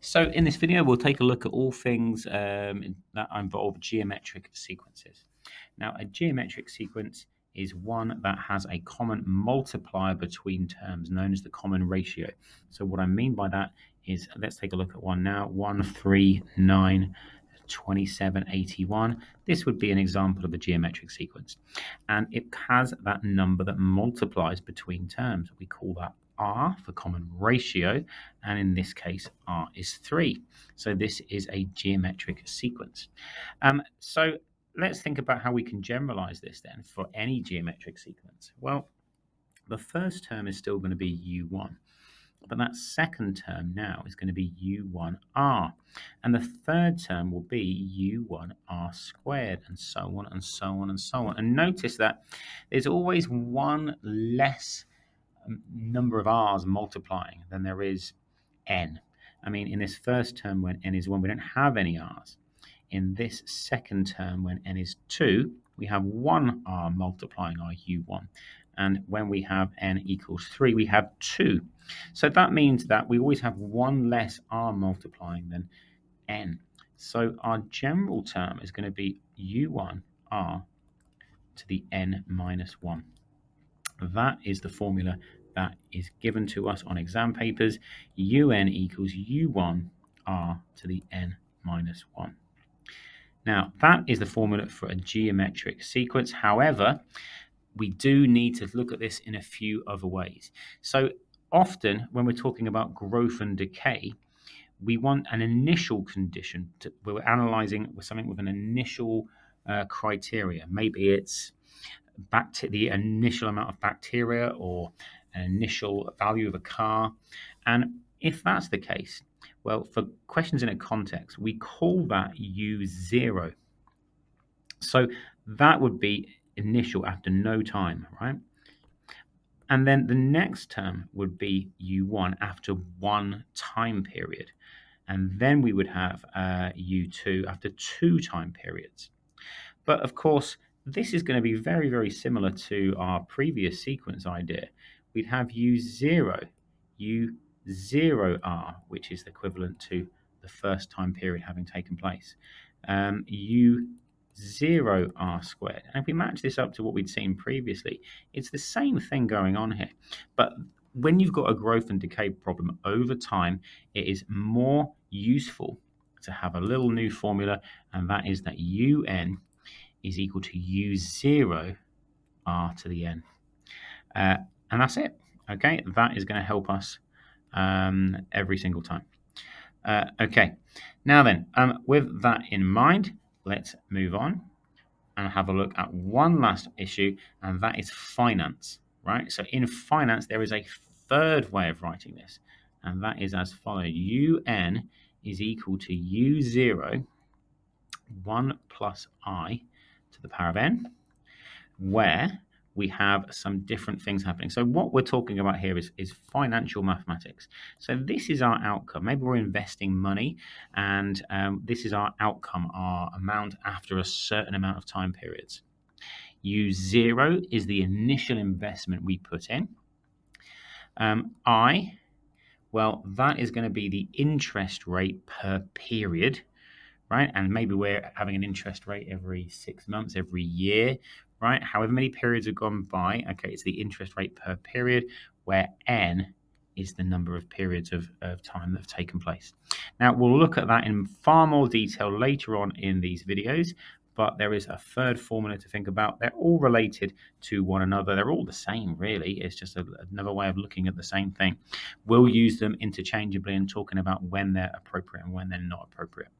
So in this video, we'll take a look at all things that involve geometric sequences. Now, a geometric sequence is one that has a common multiplier between terms, known as the common ratio. So what I mean by that is, let's take a look at one now. 1, 3, 9, 27, 81. This would be an example of a geometric sequence. And it has that number that multiplies between terms. We call that R for common ratio, and in this case, R is 3. So this is a geometric sequence. So let's think about how we can generalize this then for any geometric sequence. Well, the first term is still going to be U1. But that second term now is going to be U1R. And the third term will be U1R squared, and so on and so on and so on. And notice that there's always one less number of R's multiplying than there is N. I mean, in this first term when N is 1, we don't have any R's. In this second term when N is 2, we have 1 R multiplying our U1. And when we have N equals 3, we have 2. So that means that we always have one less R multiplying than N. So our general term is going to be U1R to the N minus 1. That is the formula that is given to us on exam papers. UN equals U1R to the N minus 1. Now, that is the formula for a geometric sequence. However, we do need to look at this in a few other ways. So often when we're talking about growth and decay, we want an initial condition. We're analyzing something with an initial criteria. Maybe it's the initial amount of bacteria or an initial value of a car. And if that's the case, well, for questions in a context, we call that U0. So that would be initial after no time, right? And then the next term would be U1 after one time period. And then we would have U2 after 2 time periods. But of course, this is going to be very, very similar to our previous sequence idea. We'd have U0, U0R, which is equivalent to the first time period having taken place. U0R squared. And if we match this up to what we'd seen previously, it's the same thing going on here. But when you've got a growth and decay problem over time, it is more useful to have a little new formula, and that is that UN is equal to U0R to the N. And that's it. Okay, that is going to help us every single time. Okay, now then, with that in mind, let's move on and have a look at one last issue, and that is finance, right? So in finance, there is a third way of writing this, and that is as follows. UN is equal to U0, 1 plus I to the power of N, where we have some different things happening. So what we're talking about here is financial mathematics. So this is our outcome. Maybe we're investing money, and this is our outcome, our amount after a certain amount of time periods. U0 is the initial investment we put in. I, well, that is going to be the interest rate per period, right? And maybe we're having an interest rate every 6 months, every year, right? However many periods have gone by, okay, it's the interest rate per period, where N is the number of periods of time that have taken place. Now, we'll look at that in far more detail later on in these videos, but there is a third formula to think about. They're all related to one another. They're all the same, really. It's just another way of looking at the same thing. We'll use them interchangeably and talking about when they're appropriate and when they're not appropriate.